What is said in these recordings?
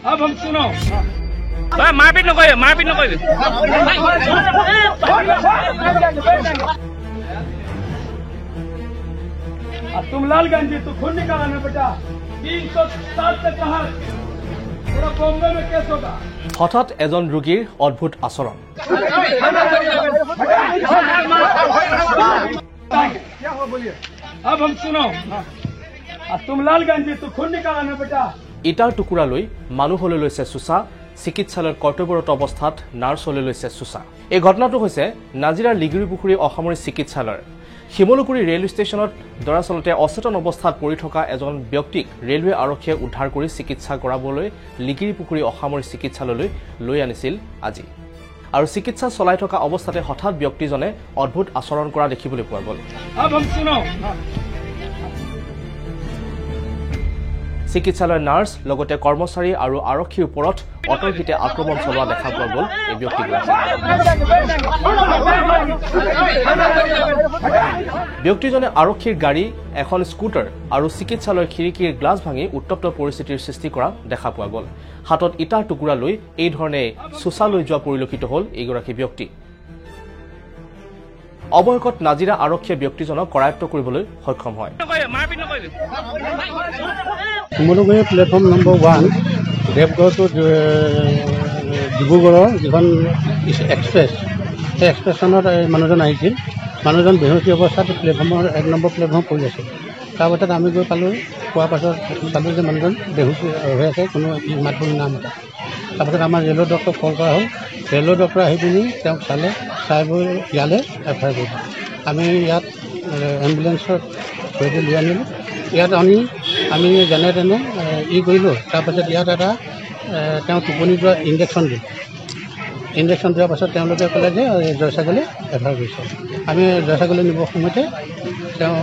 अब हम सुनो मारपीट नकरिए मारपीट नकरिए तुम लालगंज जी तू खून निकाला ना बेटा 307 के तहत पूरा बॉम्बे में केस होगा। हठाৎ एজন ৰোগীৰ অদ্ভুত আচৰণ क्या हो बोलिए अब हम सुनो तुम लालगंज जी तू खून निकाला ना बेटा ইটাৰ টুকুৰা লৈ মানুহলৈ লৈছে চুচা চিকিৎসালয়ৰ কৰ্তব্যৰত অৱস্থাত নাৰ্ছলৈ লৈছে চুচা এই ঘটনাটো হৈছে নাজিৰাৰ লিগিৰিপুখুৰী অসামৰিক চিকিৎসালয়ৰ শিমলুগুৰি ৰেল ষ্টেচনত দৰাচলতে অচেতন অৱস্থাত পৰি থকা এজন ব্যক্তিক ৰেলৱে আৰক্ষীয়ে উদ্ধাৰ কৰি চিকিৎসা কৰাবলৈ লিগিৰিপুখুৰী অসামৰিক চিকিৎসালয়লৈ লৈ আনিছিল আজি আৰু চিকিৎসা চলাই থকা অৱস্থাতে হঠাৎ ব্যক্তিজনে অদ্ভুত আচৰণ কৰা দেখিবলৈ পোৱা গ'ল अब हम सुनो চিকিৎসালয়ৰ নাৰ্ছ লগতে কৰ্মচাৰী আৰু আৰক্ষীৰ ওপৰত অতৰ্কিতে আক্ৰমণ চলোৱা দেখা পোৱা গ'ল এই ব্যক্তিজনে আৰক্ষীৰ গাড়ী এখন স্কুটাৰ আৰু চিকিৎসালয়ৰ খিৰিকীৰ গ্লাছ ভাঙি উত্তপ্ত পৰিস্থিতিৰ সৃষ্টি কৰা দেখা পোৱা গ'ল হাতত ইটাৰ টুকুৰা লৈ এই ধৰণে চুচা লৈ যোৱা পৰিলক্ষিত হ'ল এইগৰাকী ব্যক্তি অৱশেষত নাজিৰা আৰক্ষীয়ে ব্যক্তিজনক কৰায়ত্ব কৰিবলৈ সক্ষম হয় मारपीट नकरिए Simaluguri platform number 1 Deogarh two ডিব্ৰুগড়ৰ যিখন এক্সপ্ৰেছ সেই এক্সপ্ৰেছখনত মানুহজন আহিছিল মানুহজন বেহুচি অৱস্থাত প্লেটফৰ্মৰ 1 নম্বৰ প্লেটফৰ্ম পৰি আছিল তাৰপাছত আমি গৈ পালোঁ পোৱাৰ পাছত চালোঁ যে মানুহজন বেহুচি হৈ আছে কোনো মাত বোল নাম এটা তাৰপাছত আমাৰ ৰেলৰ ডক্টৰক কল কৰা হ'ল ৰেলৰ ডক্টৰ আহি পিনি তেওঁক চালে চাই গৈ ইয়ালৈ এফআইআৰ কৰিলোঁ আমি ইয়াত এম্বুলেঞ্চত থৈ লৈ আনিলোঁ ইয়াত আমি যেনে তেনে কৰিলোঁ তাৰপাছত ইয়াত এটা তেওঁ টোপনি যোৱা ইনজেকশ্যন দিলোঁ ইনজেকশ্যন দিয়াৰ পাছত তেওঁলোকে ক'লে যে জয়সাগৰলৈ এফআইআৰ কৰিছে আমি জয়সাগৰলৈ নিবৰ সময়তে তেওঁ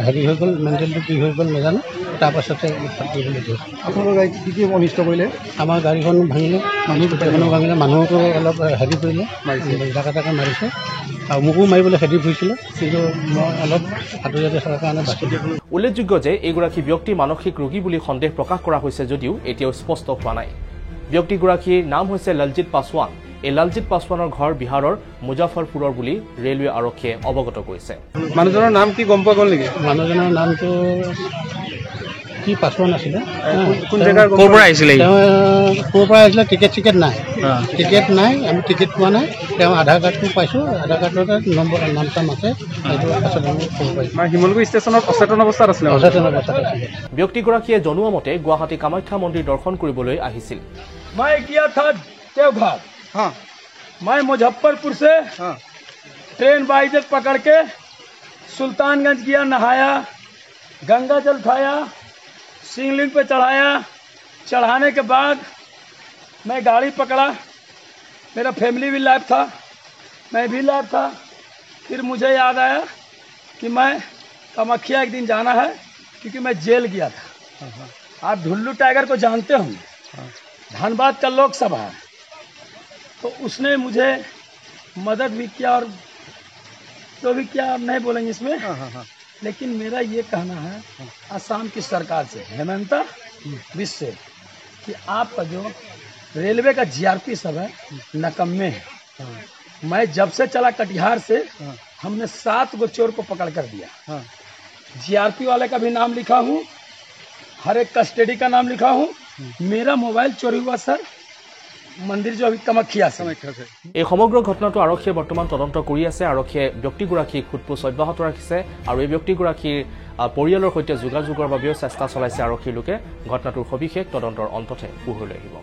হেৰি হৈ গ'ল মেণ্টেলটো কি হৈ গ'ল নাজানো তাৰপাছতে দিবলৈ দিওঁ আপোনালোকৰ গাড়ী কি অনিষ্ট কৰিলে আমাৰ গাড়ীখন ভাঙিলে মানুহ গোটেইখনো ভাঙিলে মানুহকো অলপ হেৰি কৰিলে জাকা তাকা মাৰিছে আৰু মোকো মাৰিবলৈ হেৰি ফুৰিছিলে কিন্তু মই অলপ আঁতৰীয়াতে থকাৰ কাৰণে বাচিলোঁ উল্লেখযোগ্য যে এইগৰাকী ব্যক্তি মানসিক ৰোগী বুলি সন্দেহ প্ৰকাশ কৰা হৈছে যদিও এতিয়াও স্পষ্ট হোৱা নাই ব্যক্তিগৰাকীৰ নাম হৈছে লালজিৎ পাছৱান এই লালজিৎ পাছৱানৰ ঘৰ বিহাৰৰ মুজাফৰপুৰৰ বুলি ৰেলৱে আৰক্ষীয়ে অৱগত কৰিছে মানুহজনৰ নাম কি গম পোৱা গ'ল নেকি মানুহজনৰ নামটো কি পাছৱান আছিলে কোন জেগাৰ ক'ৰ পৰা আহিছিলে ক'ৰ পৰা আহিছিলে টিকেট নাই আমি টিকেট পোৱা নাই তেওঁ আধাৰ কাৰ্ডটো পাইছোঁ আধাৰ কাৰ্ডতে নম্বৰ নাম চাম আছে সেইটো পাছত আমি ক'ব পাৰিম শিমলুগুৰি ষ্টেচনত অচেতন অৱস্থাত আছিলে অচেতন অৱস্থাত আছিলে ব্যক্তিগৰাকীয়ে জনোৱা মতে গুৱাহাটী কামাখ্যা মন্দিৰ দৰ্শন কৰিবলৈ আহিছিল मैं गया था देवघर हाँ मैं मुजफ्फरपुर से ट्रेन बाइजत पकड़ के सुल्तानगंज गया नहाया गंगा जल उठाया शिवलिंग पे चढ़ाया चढ़ाने के बाद मैं गाड़ी पकड़ा मेरा फैमिली भी लाइव था मैं भी लाइव था फिर मुझे याद आया कि मैं कामाख्या एक दिन जाना है क्योंकि मैं जेल गया था आप ढुल्लू टाइगर को जानते होंगे धनबाद का लोकसभा है तो उसने मुझे मदद भी किया और तो भी क्या नहीं बोलेंगे इसमें लेकिन मेरा ये कहना है असम की सरकार से हेमंता बिस्वा से कि आपका जो रेलवे का जीआरपी सब है नकम्मे है मैं जब से चला कटिहार से हमने 7 गो चोर को पकड़ कर दिया जीआरपी वाले का भी नाम लिखा हूँ हर एक कस्टडी का नाम लिखा हूँ मेरा मोबाइल चोरी हुआ सर मंदिर जो अभी कामाख्या से এই সমগ্ৰ ঘটনাটো আৰক্ষীয়ে বৰ্তমান তদন্ত কৰি আছে আৰক্ষীয়ে ব্যক্তিগৰাকীক খুটপুছ অব্যাহত ৰাখিছে আৰু এই ব্যক্তিগৰাকীৰ পৰিয়ালৰ সৈতে যোগাযোগৰ বাবেও চেষ্টা চলাইছে আৰক্ষীৰ লোকে ঘটনাটোৰ সবিশেষ তদন্তৰ অন্ততহে পোহৰলৈ আহিব